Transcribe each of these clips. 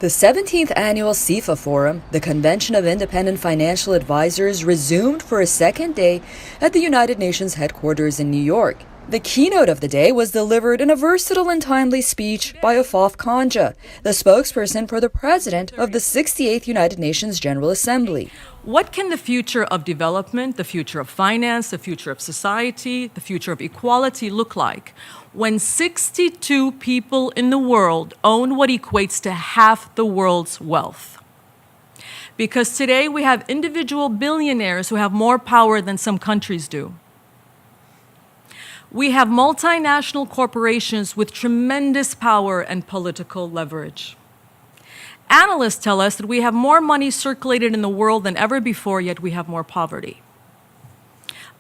The 17th Annual CIfa Forum, the Convention of Independent Financial Advisors, resumed for a second day at the United Nations headquarters in New York. The keynote of the day was delivered in a versatile and timely speech by Afaf Kanja, the spokesperson for the president of the 68th United Nations General Assembly. What can the future of development, the future of finance, the future of society, the future of equality look like when 62 people in the world own what equates to half the world's wealth? Because today we have individual billionaires who have more power than some countries do. We have multinational corporations with tremendous power and political leverage. Analysts tell us that we have more money circulated in the world than ever before, yet we have more poverty.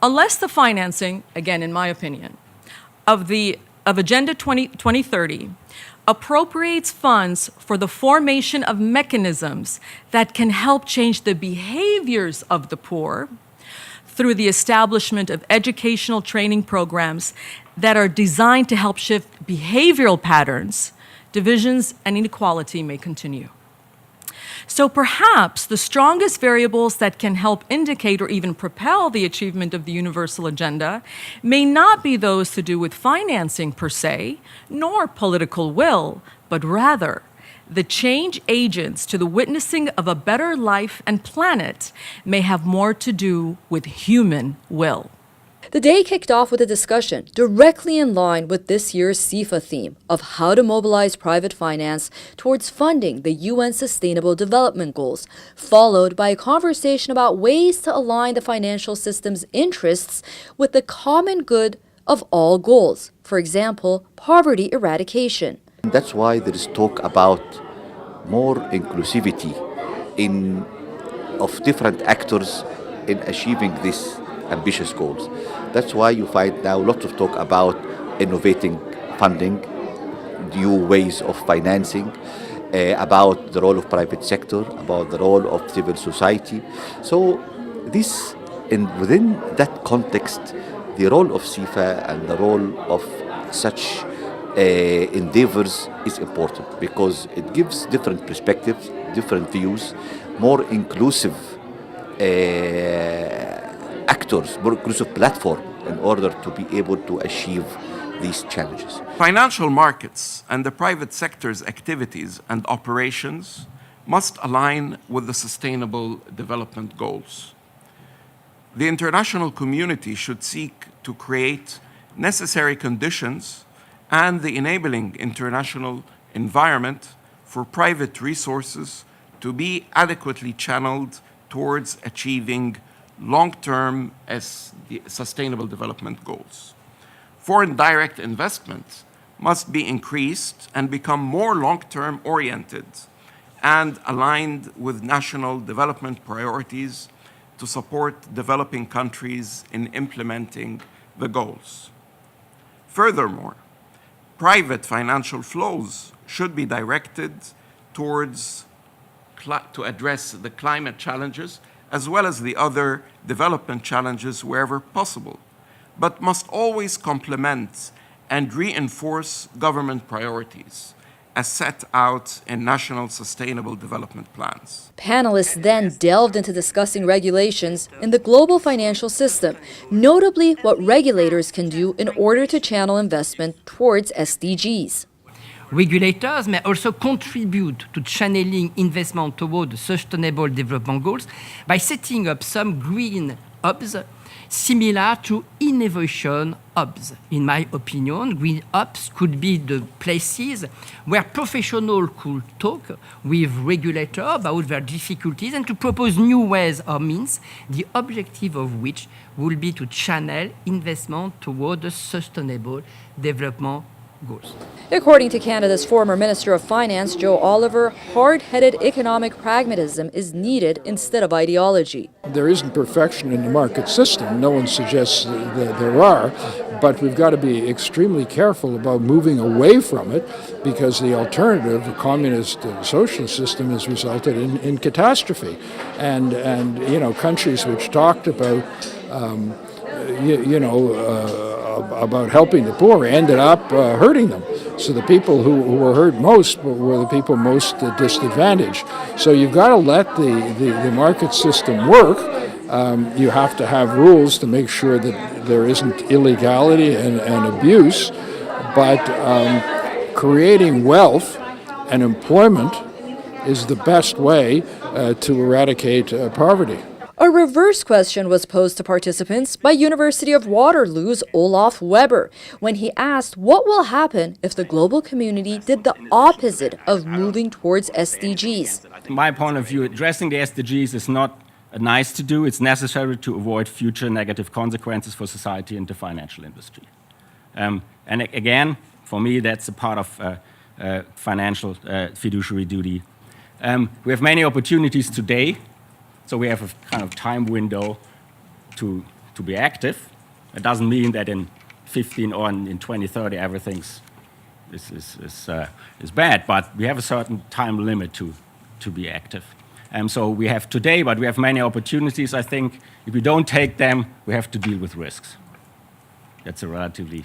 Unless the financing, again in my opinion, of Agenda 2030 appropriates funds for the formation of mechanisms that can help change the behaviors of the poor through the establishment of educational training programs that are designed to help shift behavioral patterns, divisions and inequality may continue. So perhaps the strongest variables that can help indicate or even propel the achievement of the universal agenda may not be those to do with financing per se, nor political will, but rather the change agents to the witnessing of a better life and planet may have more to do with human will. The day kicked off with a discussion directly in line with this year's CIfa theme of how to mobilize private finance towards funding the UN Sustainable Development Goals, followed by a conversation about ways to align the financial system's interests with the common good of all goals, for example, poverty eradication. That's why there is talk about more inclusivity of different actors in achieving these ambitious goals. That's why you find now lots of talk about innovating funding, new ways of financing, about the role of private sector, about the role of civil society. So within that context, the role of CIfa and the role of such endeavors is important because it gives different perspectives, different views, more inclusive actors, more inclusive platform in order to be able to achieve these challenges. Financial markets and the private sector's activities and operations must align with the Sustainable Development Goals. The international community should seek to create necessary conditions and the enabling international environment for private resources to be adequately channeled towards achieving long-term Sustainable Development Goals. Foreign direct investment must be increased and become more long-term oriented and aligned with national development priorities to support developing countries in implementing the goals. Furthermore, private financial flows should be directed towards to address the climate challenges as well as the other development challenges wherever possible, but must always complement and reinforce government priorities as set out in national sustainable development plans. Panelists then delved into discussing regulations in the global financial system, notably what regulators can do in order to channel investment towards SDGs. Regulators may also contribute to channeling investment toward the Sustainable Development Goals by setting up some green hubs similar to innovation hubs. In my opinion, green hubs could be the places where professionals could talk with regulators about their difficulties and to propose new ways or means, the objective of which will be to channel investment toward the Sustainable Development Goals. According to Canada's former Minister of Finance, Joe Oliver, hard-headed economic pragmatism is needed instead of ideology. There isn't perfection in the market system. No one suggests that there are, but we've got to be extremely careful about moving away from it because the alternative, the communist socialist system, has resulted in catastrophe. And countries which talked about about helping the poor ended up hurting them. So the people who were hurt most were the people most disadvantaged. So you've got to let the market system work. You have to have rules to make sure that there isn't illegality and abuse, but creating wealth and employment is the best way to eradicate poverty. A reverse question was posed to participants by University of Waterloo's Olaf Weber when he asked what will happen if the global community did the opposite of moving towards SDGs. From my point of view, addressing the SDGs is not nice to do. It's necessary to avoid future negative consequences for society and the financial industry. And again, for me, that's a part of financial fiduciary duty. We have many opportunities today. So we have a kind of time window to be active. It doesn't mean that in 15 or in 2030 everything is bad, but we have a certain time limit to be active. So we have today, but we have many opportunities. I think if we don't take them, we have to deal with risks. That's relatively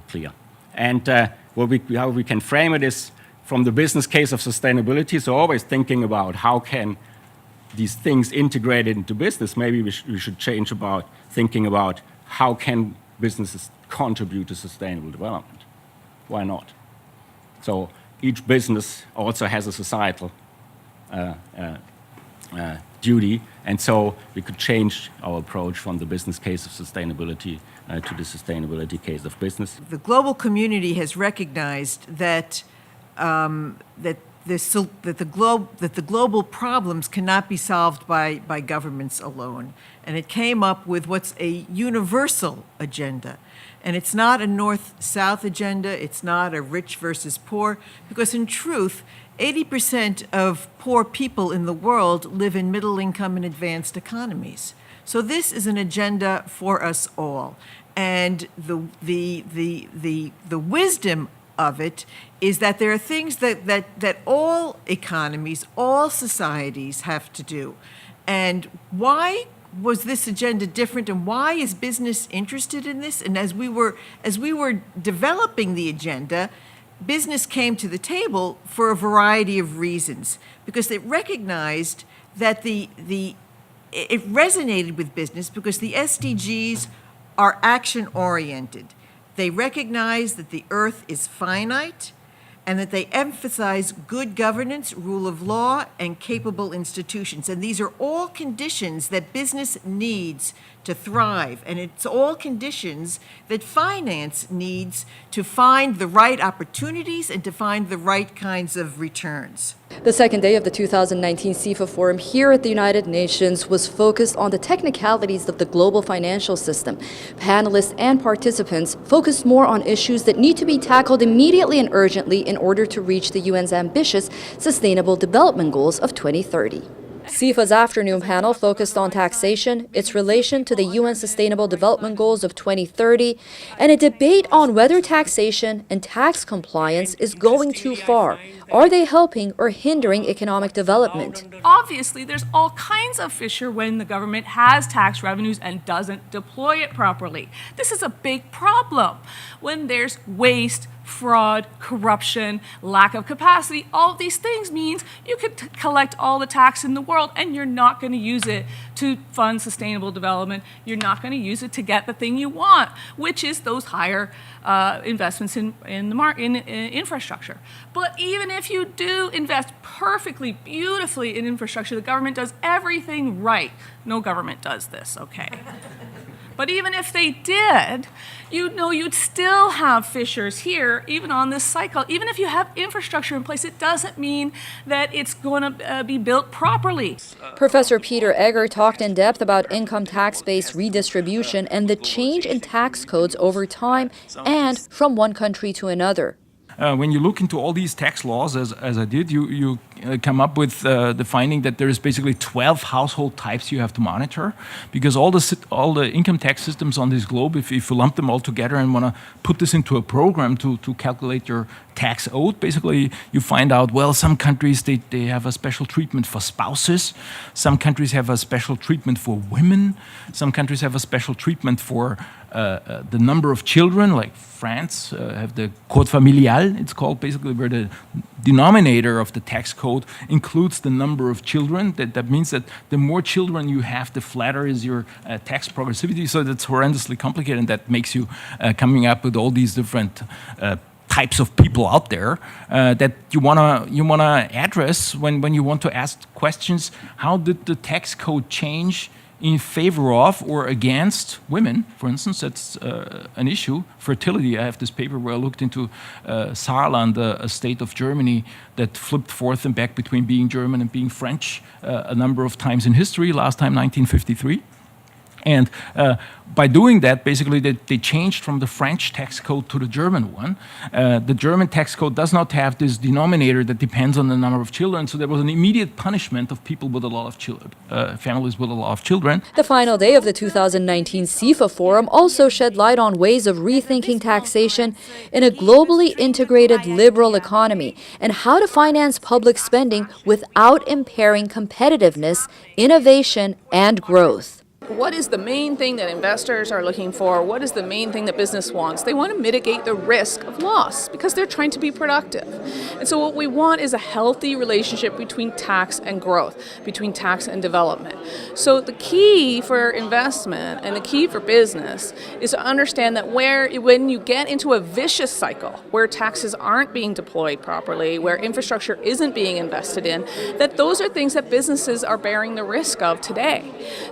clear. And how we can frame it is from the business case of sustainability, so always thinking about how can these things integrate into business. Maybe we should change about thinking about how can businesses contribute to sustainable development. Why not? So each business also has a societal duty, and so we could change our approach from the business case of sustainability to the sustainability case of business. The global community has recognized that that the global problems cannot be solved by governments alone. And it came up with what's a universal agenda. And it's not a north-south agenda, it's not a rich versus poor, because in truth, 80% of poor people in the world live in middle-income and advanced economies. So this is an agenda for us all. And the wisdom of it is that there are things that all economies, all societies have to do. And why was this agenda different, and why is business interested in this? And as we were developing the agenda, business came to the table for a variety of reasons, because it recognized that it resonated with business because the SDGs are action-oriented. They recognize that the earth is finite and that they emphasize good governance, rule of law, and capable institutions. And these are all conditions that business needs to thrive. And it's all conditions that finance needs to find the right opportunities and to find the right kinds of returns. The second day of the 2019 CIfa Forum here at the United Nations was focused on the technicalities of the global financial system. Panelists and participants focused more on issues that need to be tackled immediately and urgently in order to reach the UN's ambitious Sustainable Development Goals of 2030. CIfa's afternoon panel focused on taxation, its relation to the UN Sustainable Development Goals of 2030, and a debate on whether taxation and tax compliance is going too far. Are they helping or hindering economic development? Obviously, there's all kinds of fissure when the government has tax revenues and doesn't deploy it properly. This is a big problem. When there's waste, fraud, corruption, lack of capacity, all of these things means you could collect all the tax in the world and you're not going to use it to fund sustainable development. You're not going to use it to get the thing you want, which is those higher investments in infrastructure. But even if you do invest perfectly, beautifully in infrastructure, the government does everything right. No government does this, okay? But even if they did, you'd still have fissures here, even on this cycle. Even if you have infrastructure in place, it doesn't mean that it's going to be built properly. Professor Peter Egger talked in depth about income tax-based redistribution and the change in tax codes over time and from one country to another. When you look into all these tax laws, as I did, you come up with the finding that there is basically 12 household types you have to monitor, because all the income tax systems on this globe, if you lump them all together and want to put this into a program to calculate your tax owed, basically you find out, well, some countries, they have a special treatment for spouses, some countries have a special treatment for women, some countries have a special treatment for the number of children, like France have the code familial, it's called, basically, where the denominator of the tax code includes the number of children. That means that the more children you have, the flatter is your tax progressivity. So that's horrendously complicated, and that makes you coming up with all these different types of people out there that you wanna address when you want to ask questions. How did the tax code change in favor of or against women? For instance, that's an issue. Fertility. I have this paper where I looked into Saarland, a state of Germany that flipped forth and back between being German and being French a number of times in history. Last time, 1953. And by doing that, basically, they changed from the French tax code to the German one. The German tax code does not have this denominator that depends on the number of children, so there was an immediate punishment of people with a lot of children, families with a lot of children. The final day of the 2019 CIfa Forum also shed light on ways of rethinking taxation in a globally integrated liberal economy and how to finance public spending without impairing competitiveness, innovation, and growth. What is the main thing that investors are looking for? What is the main thing that business wants? They want to mitigate the risk of loss because they're trying to be productive. And so what we want is a healthy relationship between tax and growth, between tax and development. So the key for investment and the key for business is to understand that when you get into a vicious cycle where taxes aren't being deployed properly, where infrastructure isn't being invested in, that those are things that businesses are bearing the risk of today.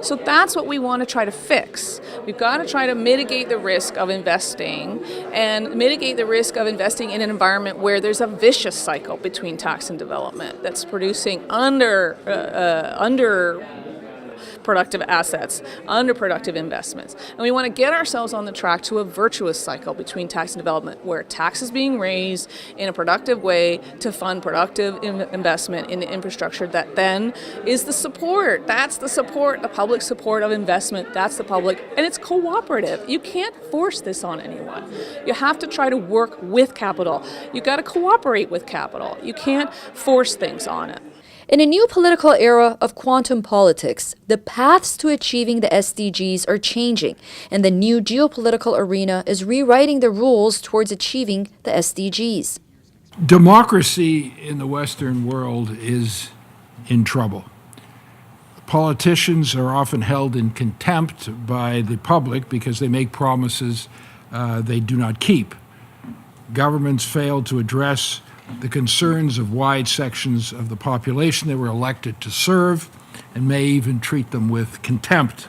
So that's what we want to try to fix. We've got to try to mitigate the risk of investing and mitigate the risk of investing in an environment where there's a vicious cycle between tax and development that's producing underproductive assets, underproductive investments. And we want to get ourselves on the track to a virtuous cycle between tax and development where tax is being raised in a productive way to fund productive investment in the infrastructure that then is the support. That's the support, the public support of investment. That's the public, and it's cooperative. You can't force this on anyone. You have to try to work with capital. You've got to cooperate with capital. You can't force things on it. In a new political era of quantum politics, the paths to achieving the SDGs are changing, and the new geopolitical arena is rewriting the rules towards achieving the SDGs. Democracy in the Western world is in trouble. Politicians are often held in contempt by the public because they make promises they do not keep. Governments fail to address the concerns of wide sections of the population they were elected to serve, and may even treat them with contempt.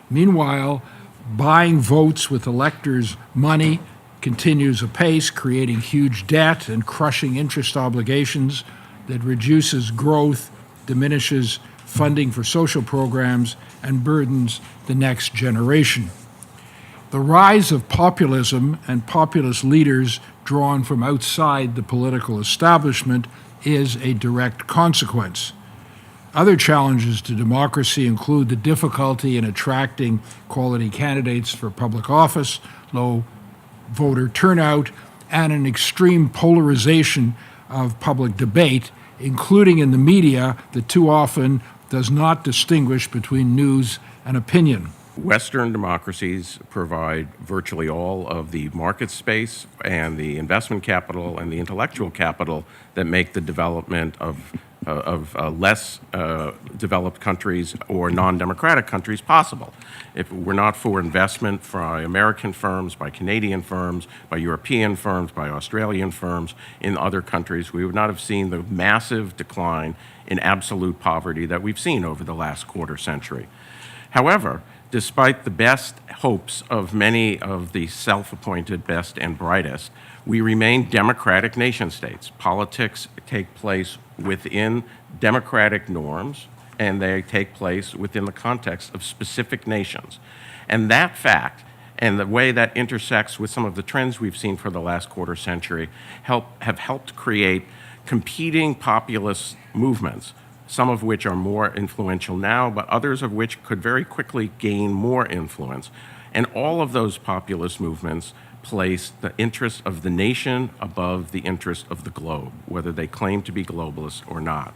Meanwhile, buying votes with electors' money continues apace, creating huge debt and crushing interest obligations that reduces growth, diminishes funding for social programs, and burdens the next generation. The rise of populism and populist leaders drawn from outside the political establishment is a direct consequence. Other challenges to democracy include the difficulty in attracting quality candidates for public office, low voter turnout, and an extreme polarization of public debate, including in the media that too often does not distinguish between news and opinion. Western democracies provide virtually all of the market space and the investment capital and the intellectual capital that make the development of less developed countries or non-democratic countries possible. If we're not for investment by American firms, by Canadian firms, by European firms, by Australian firms in other countries, we would not have seen the massive decline in absolute poverty that we've seen over the last quarter century. However, despite the best hopes of many of the self-appointed best and brightest, we remain democratic nation states. Politics take place within democratic norms, and they take place within the context of specific nations. And that fact, and the way that intersects with some of the trends we've seen for the last quarter century, have helped create competing populist movements, some of which are more influential now, but others of which could very quickly gain more influence. And all of those populist movements place the interest of the nation above the interest of the globe, whether they claim to be globalists or not.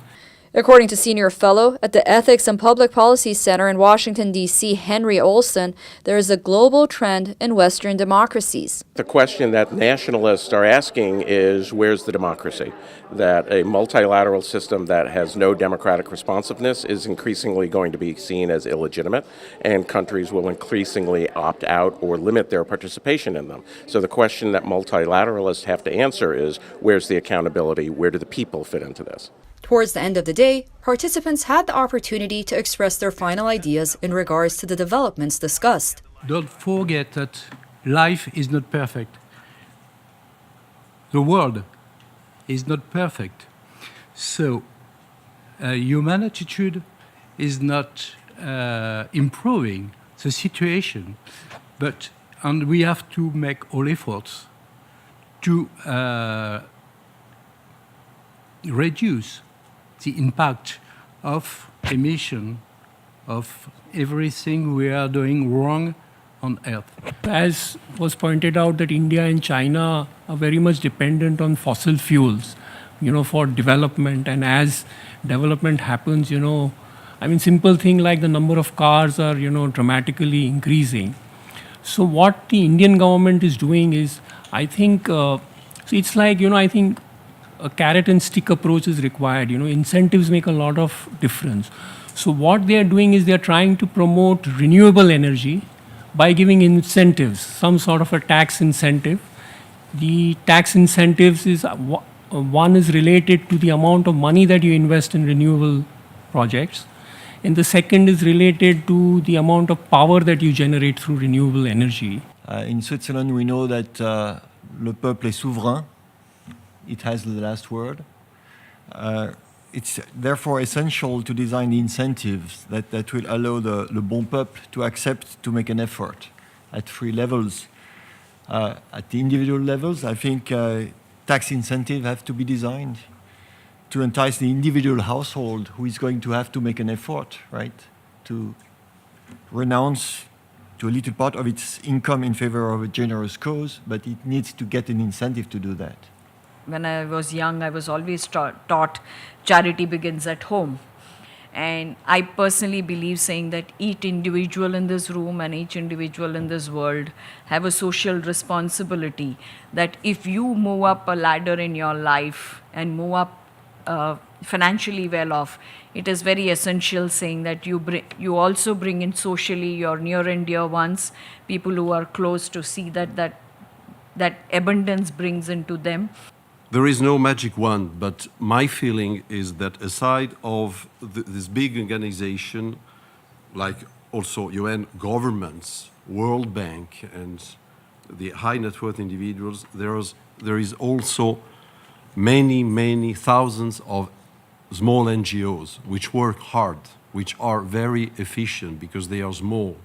According to senior fellow at the Ethics and Public Policy Center in Washington, D.C., Henry Olson, there is a global trend in Western democracies. The question that nationalists are asking is, where's the democracy? That a multilateral system that has no democratic responsiveness is increasingly going to be seen as illegitimate, and countries will increasingly opt out or limit their participation in them. So the question that multilateralists have to answer is, where's the accountability? Where do the people fit into this? Towards the end of the day, participants had the opportunity to express their final ideas in regards to the developments discussed. Don't forget that life is not perfect. The world is not perfect. So human attitude is not improving the situation, and we have to make all efforts to reduce the impact of emission of everything we are doing wrong on Earth. As was pointed out, that India and China are very much dependent on fossil fuels, for development. And as development happens, simple thing like the number of cars are, dramatically increasing. So what the Indian government is doing is, I think, so it's like, I think a carrot and stick approach is required. Incentives make a lot of difference. So what they are doing is they are trying to promote renewable energy by giving incentives, some sort of a tax incentive. The tax incentives is one is related to the amount of money that you invest in renewable projects, and the second is related to the amount of power that you generate through renewable energy. In Switzerland, we know that le peuple est souverain. It has the last word. It's therefore essential to design the incentives that will allow le bon peuple to accept to make an effort at three levels. At the individual levels, I think tax incentives have to be designed to entice the individual household who is going to have to make an effort, right, to renounce to a little part of its income in favor of a generous cause, but it needs to get an incentive to do that. When I was young, I was always taught charity begins at home. And I personally believe saying that each individual in this room and each individual in this world have a social responsibility, that if you move up a ladder in your life and move up financially well off, it is very essential saying that you also bring in socially your near and dear ones, people who are close, to see that abundance brings into them. There is no magic wand, but my feeling is that aside of this big organization, like also UN, governments, World Bank, and the high net worth individuals, there is also many thousands of small NGOs which work hard, which are very efficient because they are small.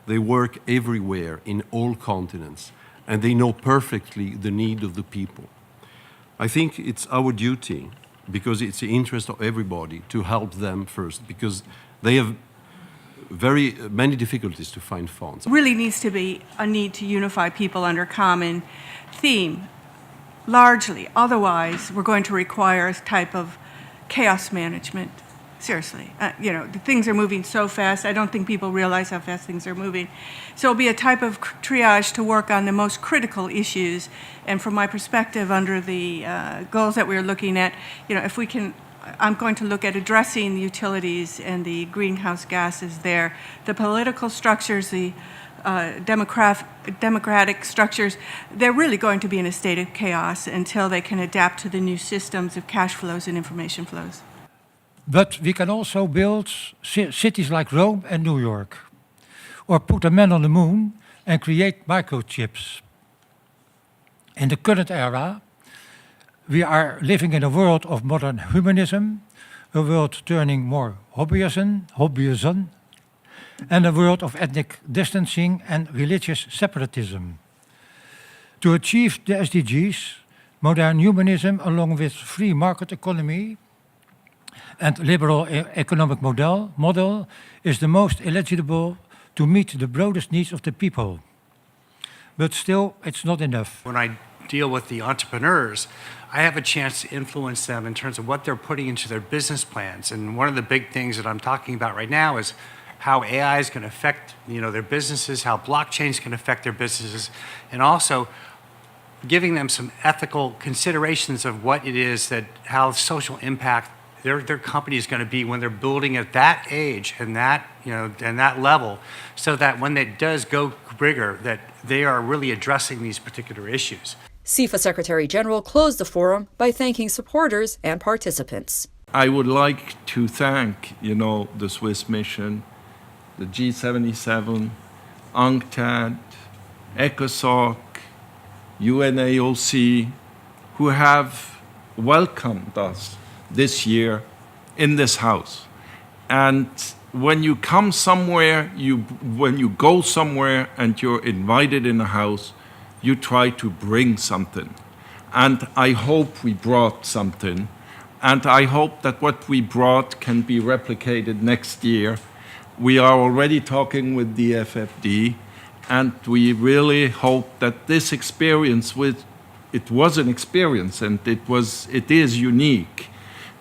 They work everywhere in all continents, and they know perfectly the need of the people. I think it's our duty, because it's the interest of everybody, to help them first, because they have very many difficulties to find funds. Really needs to be a need to unify people under common theme, largely. Otherwise, we're going to require a type of chaos management. Seriously, things are moving so fast. I don't think people realize how fast things are moving. So it'll be a type of triage to work on the most critical issues. And from my perspective, under the goals that we're looking at, if we can, I'm going to look at addressing the utilities and the greenhouse gases there, the political structures, the democratic structures. They're really going to be in a state of chaos until they can adapt to the new systems of cash flows and information flows. But we can also build cities like Rome and New York, or put a man on the moon and create microchips. In the current era, we are living in a world of modern humanism, a world turning more hobbyism, and a world of ethnic distancing and religious separatism. To achieve the SDGs, modern humanism, along with free market economy and liberal economic model is the most eligible to meet the broadest needs of the people. But still, it's not enough. When I deal with the entrepreneurs, I have a chance to influence them in terms of what they're putting into their business plans. And one of the big things that I'm talking about right now is how AI is going to affect, their businesses, how blockchains can affect their businesses, and also giving them some ethical considerations of what it is that, how social impact their company is going to be when they're building at that age and that, and that level, so that when it does go bigger, that they are really addressing these particular issues. CIfa Secretary General closed the forum by thanking supporters and participants. I would like to thank, the Swiss mission, the G77, UNCTAD, ECOSOC, UNAOC, who have welcomed us this year in this house. And when you come somewhere, when you go somewhere and you're invited in a house, you try to bring something. And I hope we brought something. And I hope that what we brought can be replicated next year. We are already talking with the FFD, and we really hope that this experience it was an experience and it is unique,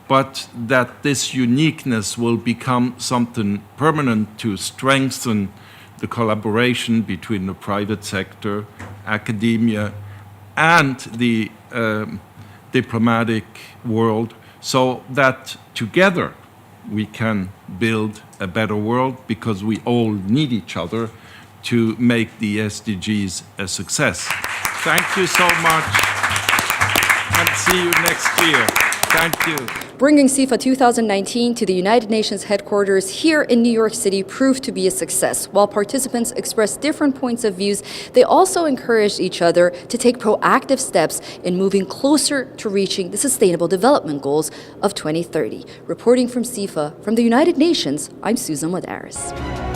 but that this uniqueness will become something permanent to strengthen the collaboration between the private sector, academia, and the diplomatic world, so that together we can build a better world, because we all need each other to make the SDGs a success. Thank you so much, and see you next year. Thank you. Bringing CIfa 2019 to the United Nations headquarters here in New York City proved to be a success. While participants expressed different points of views, they also encouraged each other to take proactive steps in moving closer to reaching the Sustainable Development Goals of 2030. Reporting from CIfa, from the United Nations, I'm Susan Wadaris.